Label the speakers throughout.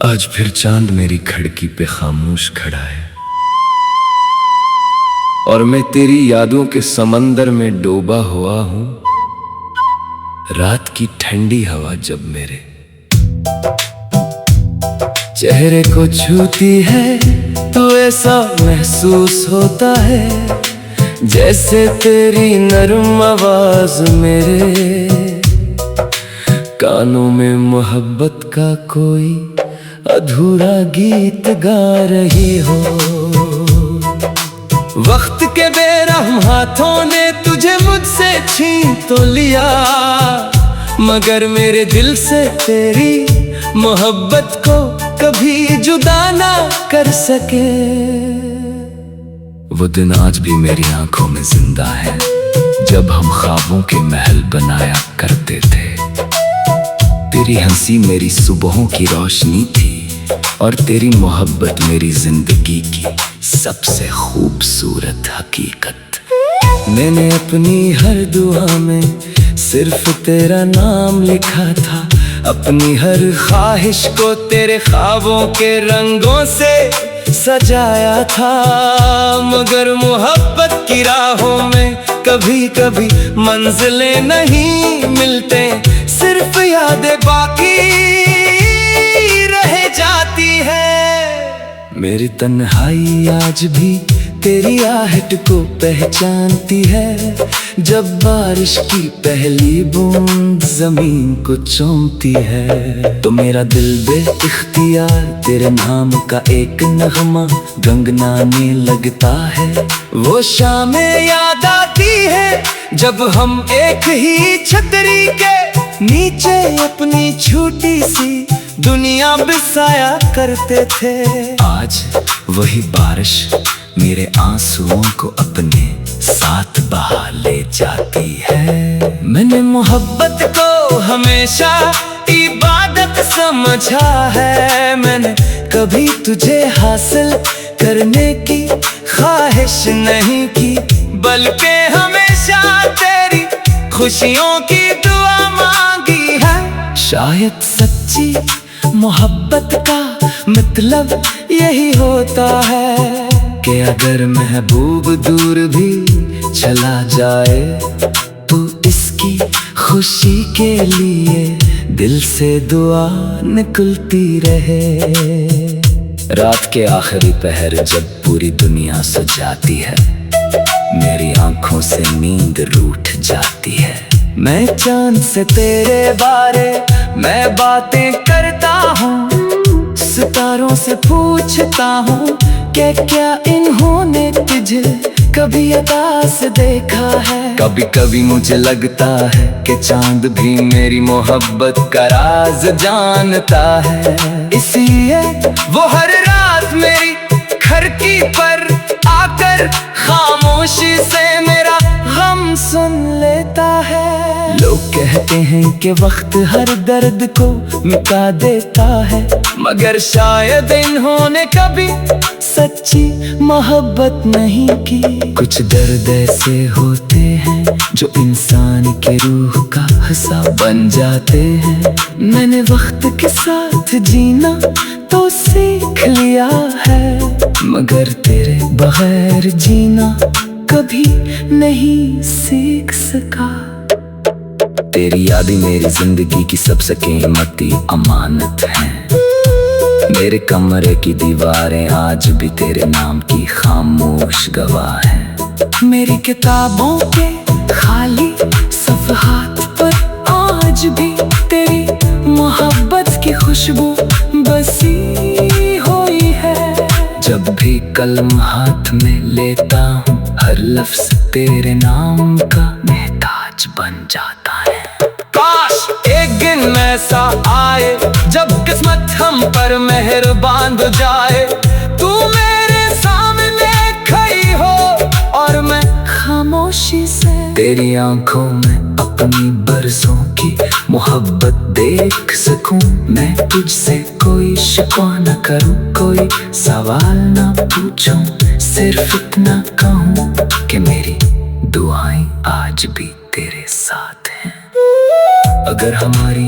Speaker 1: आज फिर चांद मेरी खिड़की पे खामोश खड़ा है और मैं तेरी यादों के समंदर में डूबा हुआ हूं। रात की ठंडी हवा जब मेरे चेहरे को छूती है तो ऐसा महसूस होता है जैसे तेरी नरम आवाज मेरे कानों में मोहब्बत का कोई अधूरा गीत गा रही हो। वक्त के बेरहम हाथों ने तुझे मुझसे छीन तो लिया, मगर मेरे दिल से तेरी मोहब्बत को कभी जुदा ना कर सके। वो दिन आज भी मेरी आंखों में जिंदा है जब हम ख्वाबों के महल बनाया करते थे। तेरी हंसी मेरी सुबहों की रोशनी थी और तेरी मोहब्बत मेरी जिंदगी की सबसे खूबसूरत हकीकत। मैंने अपनी हर दुआ में सिर्फ तेरा नाम लिखा था, अपनी हर ख्वाहिश को तेरे ख्वाबों के रंगों से सजाया था। मगर मोहब्बत की राहों में कभी कभी मंजिलें नहीं मिलते, सिर्फ यादें बाकी रह जाती है। मेरी तन्हाई आज भी तेरी आहट को पहचानती है, जब बारिश की पहली बूंद जमीन को चूमती है। तो मेरा दिल बेइख्तियार तेरे नाम का एक नगमा गंगनाने लगता है। वो शामें याद आती है जब हम एक ही छतरी के नीचे अपनी छोटी सी दुनिया बसाया करते थे। आज वही बारिश मेरे आंसुओं को अपने साथ बहा ले जाती है। मैंने मोहब्बत को हमेशा इबादत समझा है, मैंने कभी तुझे हासिल करने की ख्वाहिश नहीं की, बल्कि हमेशा तेरी खुशियों की दुआ मांगी है। शायद सच्ची मोहब्बत का मतलब यही होता है कि अगर महबूब दूर भी चला जाए तो इसकी खुशी के लिए दिल से दुआ निकलती रहे। रात के आखिरी पहर जब पूरी दुनिया सो जाती है, मेरी आंखों से नींद रूठ जाती है। मैं चांद से तेरे बारे मैं बातें करता हूँ, सितारों से पूछता हूँ कि क्या इन्होंने तुझे कभी अदा से देखा है। कभी कभी मुझे लगता है कि चांद भी मेरी मोहब्बत का राज जानता है, इसलिए वो हर रात मेरी खिड़की पर आकर खामोशी से मेरा गम सुन लेता है। लोग कहते हैं कि वक्त हर दर्द को मिटा देता है, मगर शायद इन्होंने कभी सच्ची मोहब्बत नहीं की। कुछ दर्द ऐसे होते हैं जो इंसान के रूह का हिस्सा बन जाते हैं। मैंने वक्त के साथ जीना तो सीख लिया है, मगर तेरे बगैर जीना कभी नहीं सीख सका। तेरी यादें मेरी जिंदगी की सबसे कीमती अमानत है। मेरे कमरे की दीवारें आज भी तेरे नाम की खामोश गवाह हैं। मेरी किताबों के खाली सफ़हात पर आज भी तेरी मोहब्बत की खुशबू बसी हुई है। जब भी कलम हाथ में लेता हूँ, हर लफ्ज़ तेरे नाम का मेहताज बन जाता है। काश एक दिन ऐसा आए जब किस्मत हम पर मेहरबान हो जाए, तू मेरे सामने खड़ी हो और मैं खामोशी से तेरी आंखों में अपनी बरसों की मोहब्बत देख सकूं। मैं तुझसे कोई शिकवा न करूं, कोई सवाल न पूछूं, सिर्फ इतना कहूं कि मेरी दुआएं आज भी तेरे साथ हैं। अगर हमारी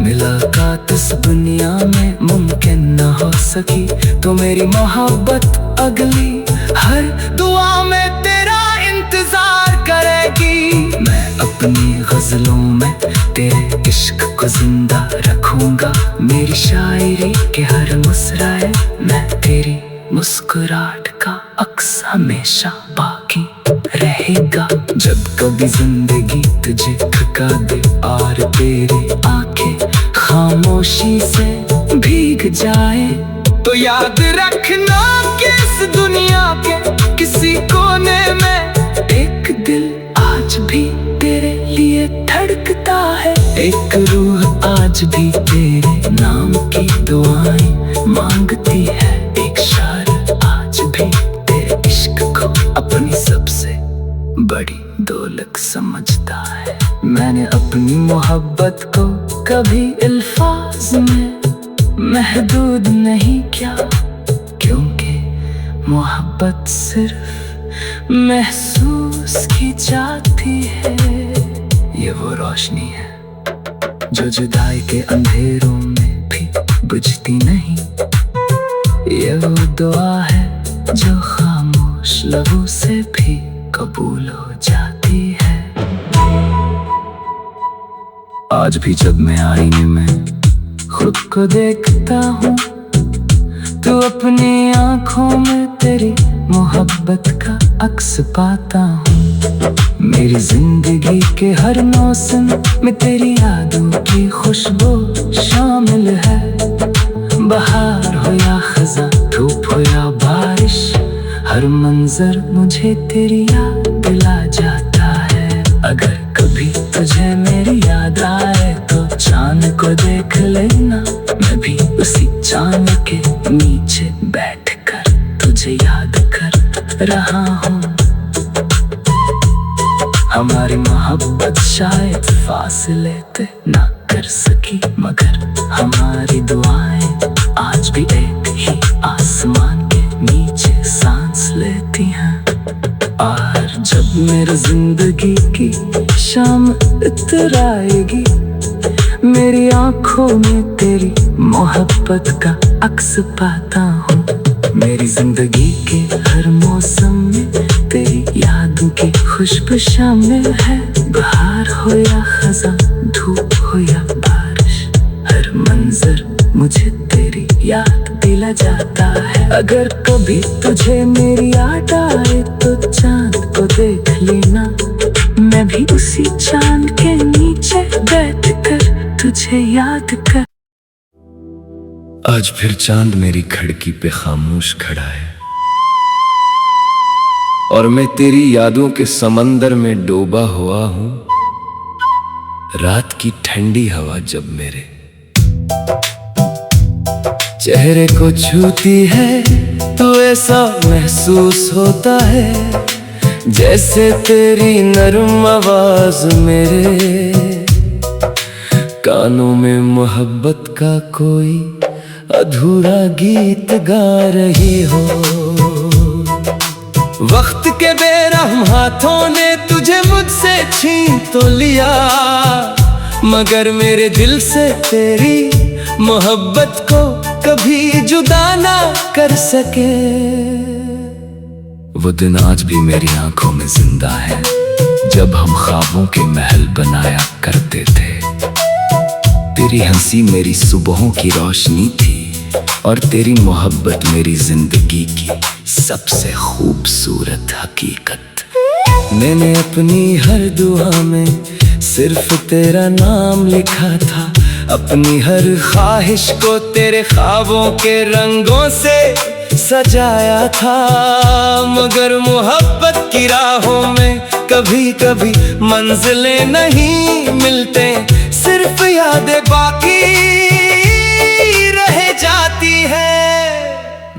Speaker 1: मुलाकात इस दुनिया में मुमकिन न हो सकी, तो मेरी मोहब्बत अगली हर दुआ में तेरा इंतजार करेगी। मैं अपनी गजलों में तेरे इश्क को जिंदा रखूंगा, मेरी शायरी के हर मुस्कुराए मैं तेरी मुस्कुराहट का अक्स हमेशा बाकी रहेगा। जब कभी जिंदगी तुझे थका दे और तेरी आंखें खामोशी से भीग जाए, तो याद रखना कि इस दुनिया के किसी कोने में एक दिल आज भी तेरे लिए धड़कता है। एक रूह आज भी तेरे नाम की दुआएं मांगती है। एक शायर आज भी तेरे इश्क को अपनी सबसे बड़ी दौलत समझता है। मैंने अपनी मोहब्बत को कभी अल्फाज में महदूद नहीं किया, क्योंकि मोहब्बत सिर्फ महसूस की जाती है। ये वो रोशनी है जो जुदाई के अंधेरों में भी बुझती नहीं। ये वो दुआ है जो खामोश लबों से भी कबूल हो जाती है। आज भी जब मैं आईने में खुद को देखता हूँ, तो अपनी आंखों में तेरी मोहब्बत का अक्स पाता हूँ। मेरी जिंदगी के हर मौसम में तेरी यादों की खुशबू शामिल है। बहार हो या खज़ां, धूप हो या बारिश, हर मंजर मुझे तेरी याद दिला जाता है। अगर कभी तुझे मेरी याद आए तो चांद को देख लेना, मैं भी उसी चांद के नीचे बैठकर तुझे याद कर रहा हूँ। हमारी मोहब्बत शायद फासले तय ना कर सकी, मगर हमारी दुआएं आज भी एक ही आसमान के नीचे सांस लेती हैं। और जब मेरी जिंदगी की शाम इतर आएगी, मेरी आंखों में तेरी मोहब्बत का अक्स पाता हूँ। मेरी जिंदगी के हर मौसम में तेरी यादों की खुशबू शामिल है। बहार हो या खज़ां, धूप हो या बारिश, हर मंजर मुझे तेरी याद दिला जाता है। अगर कभी तुझे मेरी याद आए तो चांद को देख लेना, मैं भी उसी चांद के नीचे बैठकर तुझे याद कर। आज फिर चांद मेरी खिड़की पे खामोश खड़ा है, और मैं तेरी यादों के समंदर में डूबा हुआ हूँ। रात की ठंडी हवा जब मेरे चेहरे को छूती है, तो ऐसा महसूस होता है जैसे तेरी नरम आवाज मेरे कानों में मोहब्बत का कोई अधूरा गीत गा रही हो। वक्त के बेरहम हाथों ने तुझे मुझसे छीन तो लिया, मगर मेरे दिल से तेरी मोहब्बत को कभी जुदा ना कर सके। वो दिन आज भी मेरी आंखों में जिंदा है, जब हम ख्वाबों के महल बनाया करते थे। तेरी हंसी मेरी सुबहों की रोशनी थी, और तेरी मोहब्बत मेरी जिंदगी की सबसे खूबसूरत हकीकत। मैंने अपनी हर दुआ में सिर्फ तेरा नाम लिखा था, अपनी हर ख्वाहिश को तेरे ख्वाबों के रंगों से सजाया था। मगर मोहब्बत की राहों में कभी कभी मंजिलें नहीं मिलते, सिर्फ यादें बाकी रह जाती है।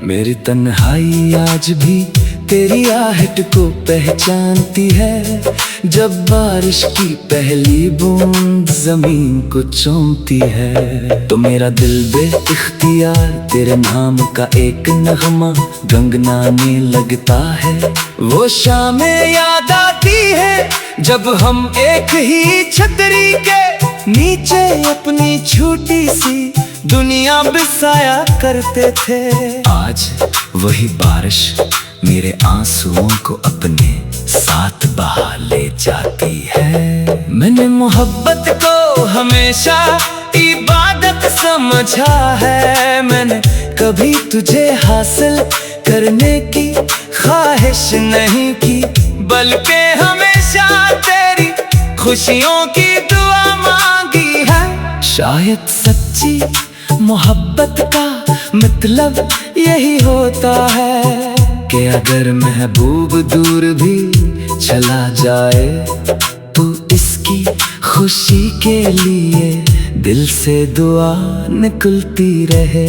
Speaker 1: मेरी तन्हाई आज भी तेरी आहट को पहचानती है, जब बारिश की पहली बूंद जमीन को चूमती है। तो मेरा दिल बेइख्तियार तेरे नाम का एक नगमा गुनगुनाने लगता है। वो शामें याद आती है जब हम एक ही छतरी के
Speaker 2: नीचे अपनी छोटी सी दुनिया बसाया करते थे।
Speaker 1: आज वही बारिश मेरे आंसुओं को अपने साथ बहा ले जाती है।
Speaker 2: मैंने मोहब्बत को हमेशा इबादत समझा है। मैंने कभी तुझे हासिल करने की ख्वाहिश नहीं की, बल्कि हमेशा तेरी खुशियों की दुआ मांगी है। शायद सच्ची मोहब्बत का मतलब यही होता है कि अगर महबूब दूर भी चला जाए तो इसकी खुशी के लिए दिल से दुआ निकलती रहे।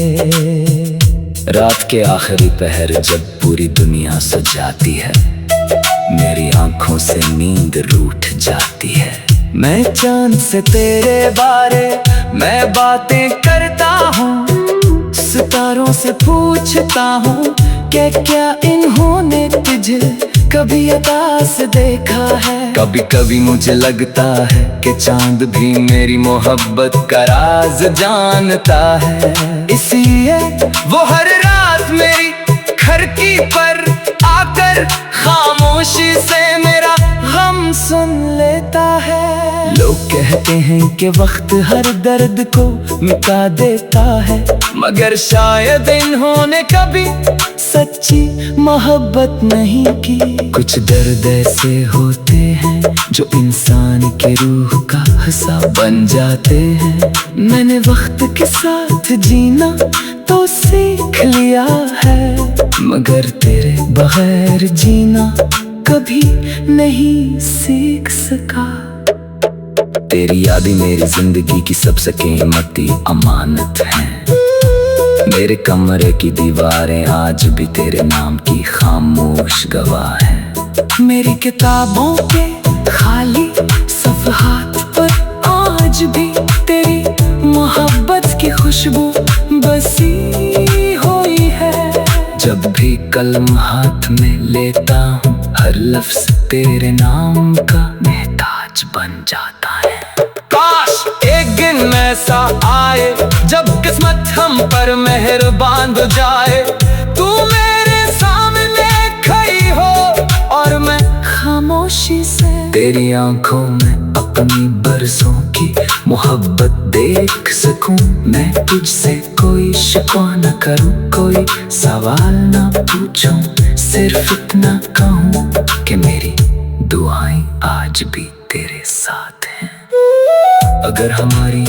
Speaker 1: रात के आखिरी पहर जब पूरी दुनिया सो जाती है, मेरी आंखों से नींद रूठ जाती है।
Speaker 2: मैं चांद से तेरे बारे मैं बातें करता हूँ, सितारों से पूछता हूँ कि क्या इन्होंने तुझे कभी अता से देखा है।
Speaker 1: कभी कभी मुझे लगता है कि चांद भी मेरी मोहब्बत का राज जानता है।
Speaker 2: इसलिए वो हर रात मेरी खिड़की पर आकर खामोशी से मेरा गम सुन लेता है।
Speaker 1: लोग कहते हैं कि वक्त हर दर्द को मिटा देता है,
Speaker 2: मगर शायद इन्होंने कभी सच्ची मोहब्बत नहीं की।
Speaker 1: कुछ दर्द ऐसे होते हैं जो इंसान के रूह का हिस्सा बन जाते हैं।
Speaker 2: मैंने वक्त के साथ जीना तो सीख लिया है,
Speaker 1: मगर तेरे
Speaker 2: बगैर जीना कभी नहीं सीख सका।
Speaker 1: तेरी यादें मेरी जिंदगी की सबसे कीमती अमानत हैं। मेरे कमरे की दीवारें आज भी तेरे नाम की खामोश गवाह हैं।
Speaker 2: मेरी किताबों के खाली सफ़हात पर आज भी तेरी मोहब्बत की खुशबू बसी हुई है।
Speaker 1: जब भी कलम हाथ में लेता हूँ, हर लफ्ज तेरे नाम का महताज बन जाता है।
Speaker 2: काश एक दिन ऐसा आए जब किस्मत हम पर मेहरबान हो जाए, तू मेरे सामने खड़ी हो और मैं खामोशी से
Speaker 1: तेरी आंखों में अपनी बरसों की मोहब्बत देख सकूं। मैं तुझसे कोई शिकवा न करूं, कोई सवाल न पूछूं, सिर्फ इतना कहूं कि मेरी दुआएं आज भी तेरे साथ हैं। अगर हमारी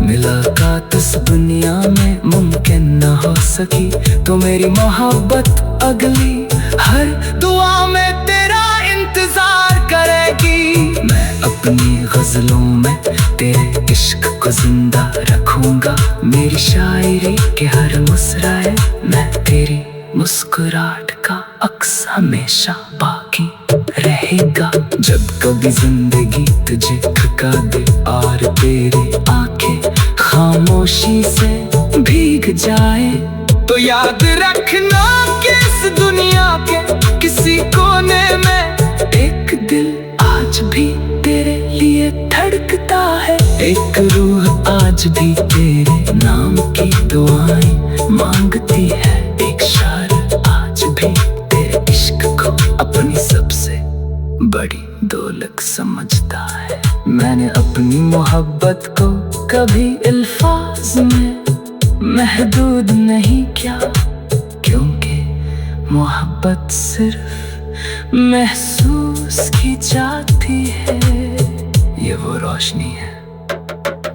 Speaker 1: मुलाकात इस दुनिया में मुमकिन न हो सकी, तो मेरी मोहब्बत अगली हर दुआ में तेरा इंतजार करेगी। मैं अपनी गजलों में तेरे इश्क को जिंदा रखूंगा। मेरी शायरी के हर मुस्कुराए मैं तेरी मुस्कुराहट का अक्स हमेशा बाकी रहेगा। जब कभी जिंदगी तुझे थका दे और तेरी आंखें खामोशी से भीग जाए,
Speaker 2: तो याद रखना कि इस दुनिया के किसी कोने में
Speaker 1: एक दिल आज भी तेरे लिए धड़कता है।
Speaker 2: एक रूह आज भी तेरे
Speaker 1: नाम की दुआएं मांगती है। एक शायर आज भी तेरे इश्क को अपनी सबसे बड़ी दौलत समझता है।
Speaker 2: मैंने अपनी मोहब्बत को कभी अल्फाज में महदूद नहीं किया, क्योंकि मोहब्बत सिर्फ महसूस की जाती है।
Speaker 1: ये वो रोशनी है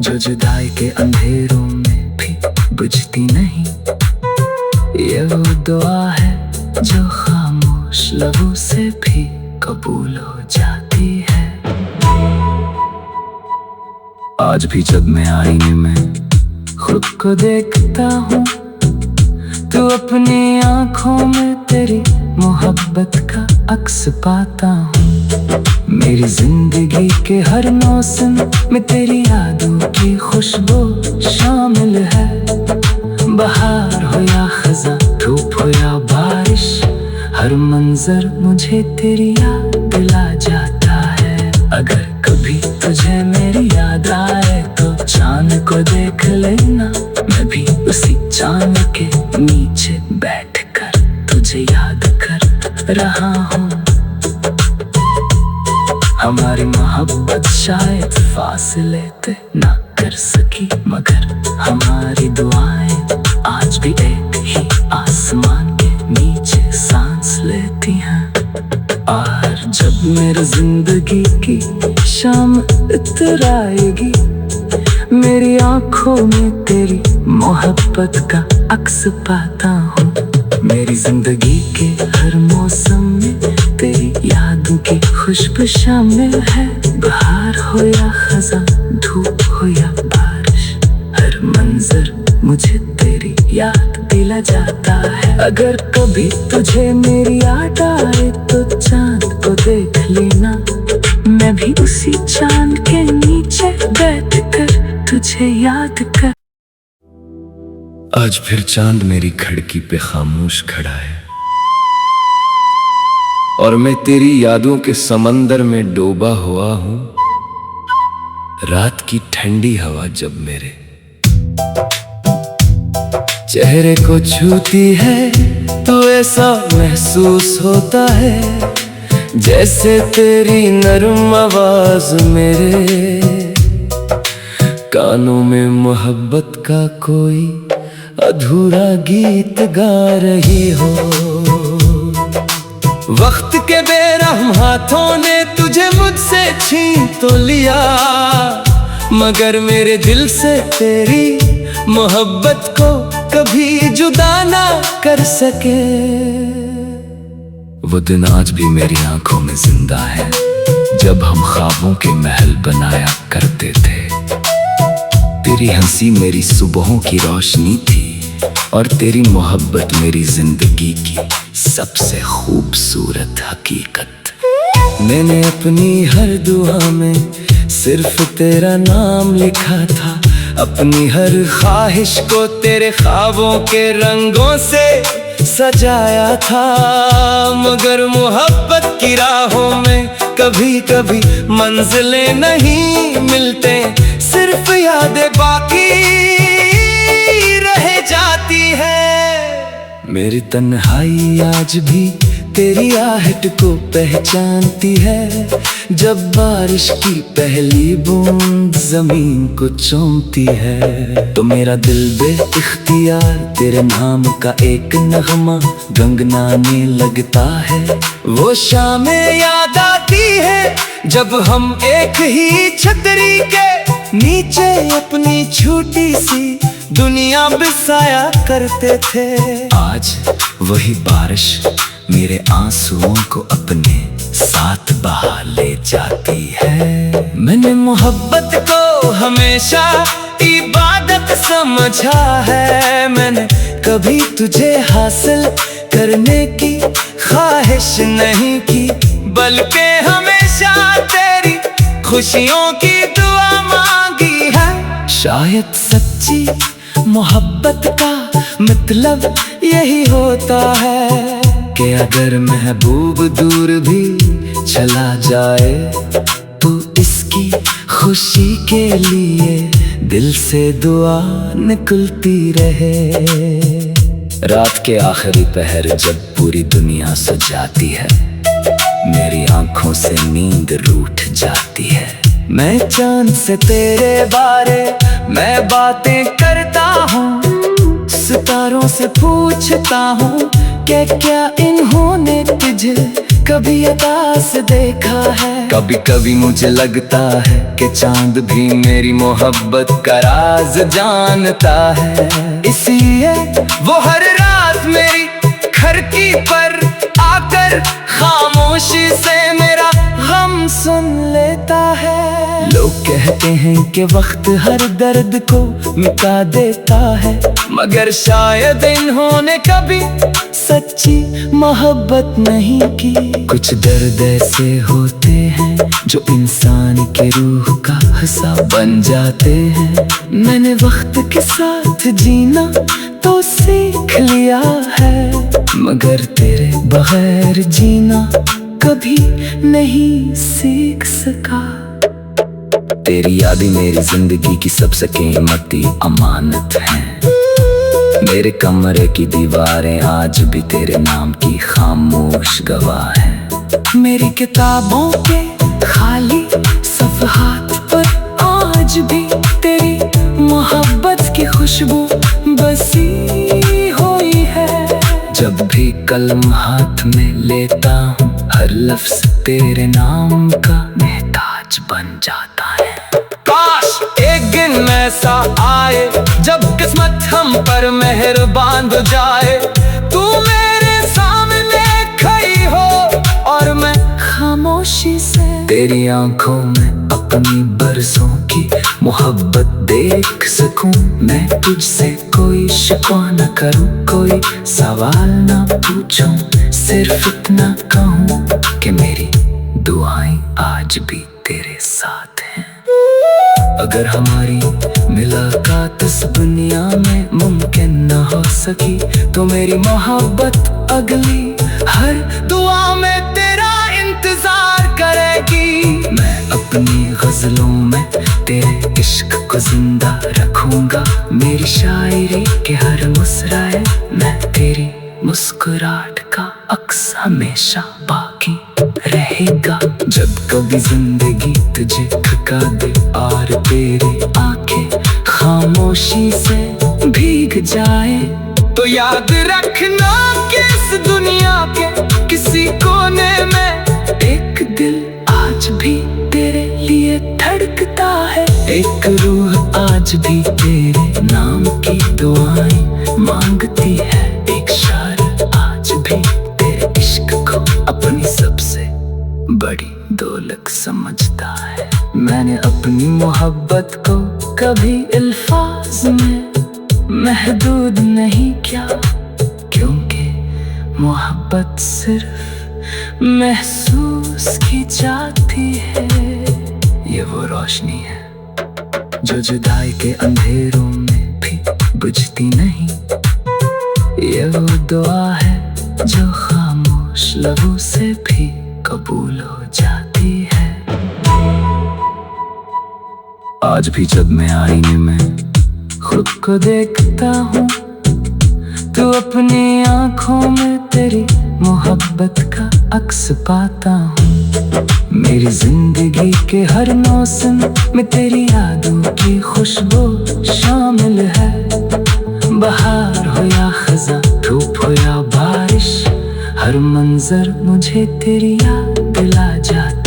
Speaker 1: जो जुदाई के अंधेरों में भी बुझती नहीं।
Speaker 2: ये वो दुआ है जो खामोश लबों से भी कबूल हो जाती है।
Speaker 1: आज भी जब मैं आईने में
Speaker 2: खुद को देखता हूँ, तो अपनी आंखों में तेरी मोहब्बत का अक्स पाता हूँ। मेरी जिंदगी के हर मौसम में तेरी यादों की खुशबू शामिल है। बहार हो या खज़ां, धूप हो या बारिश, हर मंजर मुझे तेरी याद दिला जाता है। अगर कभी तुझे मेरी याद आए तो को देख लेना, मैं भी उसी चांद के नीचे बैठकर तुझे याद कर रहा हूँ। हमारी मोहब्बत शायद फासले तय ना कर सकी, मगर हमारी दुआएं आज भी एक ही आसमान के नीचे सांस लेती हैं। और जब मेरी जिंदगी की शाम इतर आएगी, मेरी आंखों में तेरी मोहब्बत का अक्स पाता हूँ। मेरी जिंदगी के हर मौसम में तेरी यादों की खुशबू शामिल है। बहार हो या खज़ां, धूप हो या बारिश, हर मंजर मुझे तेरी याद दिला जाता है। अगर कभी तुझे मेरी याद आए तो चांद को देख लेना, मैं भी उसी चांद के नीचे बैठकर तुझे याद कर।
Speaker 1: आज फिर चांद मेरी खिड़की पे खामोश खड़ा है, और मैं तेरी यादों के समंदर में डूबा हुआ हूं। रात की ठंडी हवा जब मेरे चेहरे को छूती है तो ऐसा महसूस होता है जैसे तेरी नरम आवाज मेरे कानों में मोहब्बत का कोई अधूरा गीत गा रही हो। वक्त के बेरहम हाथों ने तुझे मुझसे छीन तो लिया, मगर मेरे दिल से तेरी मोहब्बत को कभी जुदा ना कर सके। वो दिन आज भी मेरी आंखों में जिंदा है, जब हम ख्वाबों के महल बनाया करते थे। तेरी हंसी मेरी सुबहों की रोशनी थी, और तेरी मोहब्बत मेरी जिंदगी की सबसे खूबसूरत हकीकत। मैंने अपनी हर दुआ में सिर्फ तेरा नाम लिखा था, अपनी हर ख्वाहिश को तेरे ख्वाबों के रंगों से सजाया था। मगर मोहब्बत की राहों में कभी कभी मंजिलें नहीं मिलते, सिर्फ यादें बाकी रह जाती है। मेरी तन्हाई आज भी तेरी आहट को पहचानती है, जब बारिश की पहली बूंद जमीन को चूमती है। तो मेरा दिल बेइख्तियार तेरे नाम का एक नगमा गुनगुनाने लगता है। वो शामें याद आती है जब हम एक ही छतरी के नीचे अपनी छोटी सी दुनिया बसाया करते थे। आज वही बारिश मेरे आंसुओं को अपने साथ बहा ले जाती है। मैंने मोहब्बत को हमेशा इबादत समझा है, मैंने कभी तुझे हासिल करने की ख्वाहिश नहीं की, बल्कि हमेशा तेरी खुशियों की दुआ मांगी है। शायद सच्ची मोहब्बत का मतलब यही होता है कि अगर महबूब दूर भी चला जाए तो इसकी खुशी के लिए दिल से दुआ निकलती रहे। रात के आखिरी पहर जब पूरी दुनिया सो जाती है, मेरी आंखों से नींद रूठ जाती है। मैं चांद से तेरे बारे मैं बातें करता हूँ, सितारों से पूछता हूँ कि क्या इन्होंने तुझे कभी अदा से देखा है। कभी कभी मुझे लगता है कि चांद भी मेरी मोहब्बत का राज जानता है, इसलिए वो हर रात मेरी खिड़की पर आकर खामोशी से मेरा गम सुन लेता है। लोग कहते हैं कि वक्त हर दर्द को मिटा देता है, मगर शायद इन्होंने कभी सच्ची मोहब्बत नहीं की। कुछ दर्द ऐसे होते हैं जो इंसान के रूह का हिस्सा बन जाते हैं। मैंने वक्त के साथ जीना तो सीख लिया है, मगर तेरे बगैर जीना कभी नहीं सीख सका। तेरी यादें मेरी जिंदगी की सबसे कीमती अमानत हैं। मेरे कमरे की दीवारें आज भी तेरे नाम की खामोश गवाह हैं।
Speaker 2: मेरी किताबों के खाली सफ़हात पर आज भी तेरी मोहब्बत की खुशबू बसी हुई है।
Speaker 1: जब भी कलम हाथ में लेता हूँ, हर लफ्ज तेरे नाम का महताज बन जाता है।
Speaker 2: काश एक दिन ऐसा आए जब किस्मत हम पर मेहरबान हो जाए। तू मेरे सामने खड़ी हो और मैं खामोशी से
Speaker 1: तेरी आंखों में अपनी बरसों की मोहब्बत देख सकूं। मैं तुझसे कोई शिकवा न करूं, कोई सवाल न पूछूं, सिर्फ इतना कहूं कि मेरी दुआएं आज भी तेरे साथ हैं। अगर हमारी मुलाकात इस दुनिया में मुमकिन न हो सकी, तो मेरी मोहब्बत अगली हर दुआ में तेरा इंतजार करेगी।
Speaker 2: मैं अपनी गजलों में तेरे इश्क को जिंदा रखूंगा।
Speaker 1: मेरी शायरी के हर मुस्कुराए मैं तेरी मुस्कुराहट का अक्स हमेशा बाकी रहेगा।
Speaker 2: जब कभी जिंदगी तुझे थका दे और तेरी आंखें खामोशी से भीग जाए, तो याद रखना कि इस दुनिया के किसी कोने में एक दिल आज भी तेरे लिए धड़कता है।
Speaker 1: एक रूह आज भी तेरे नाम की दुआएं मांगती है। एक शायर आज भी तेरे इश्क को अपनी सबसे बड़ी दौलत समझता है।
Speaker 2: मैंने अपनी मोहब्बत को कभी अल्फाज में महदूद नहीं किया, क्योंकि मोहब्बत सिर्फ महसूस की जाती है।
Speaker 1: ये वो रोशनी है जो जुदाई के अंधेरों में भी बुझती नहीं।
Speaker 2: ये वो दुआ है जो खामोश लबों से भी कबूल हो जाती है।
Speaker 1: आज भी जब मैं आईने में
Speaker 2: खुद को देखता हूँ, तो अपनी आंखों में तेरी मोहब्बत का अक्स पाता हूँ। मेरी जिंदगी के हर मौसम में तेरी यादों की खुशबू शामिल है। बहार हो या खज़ां, धूप हो या बारिश, हर मंजर मुझे तेरी याद दिला जाता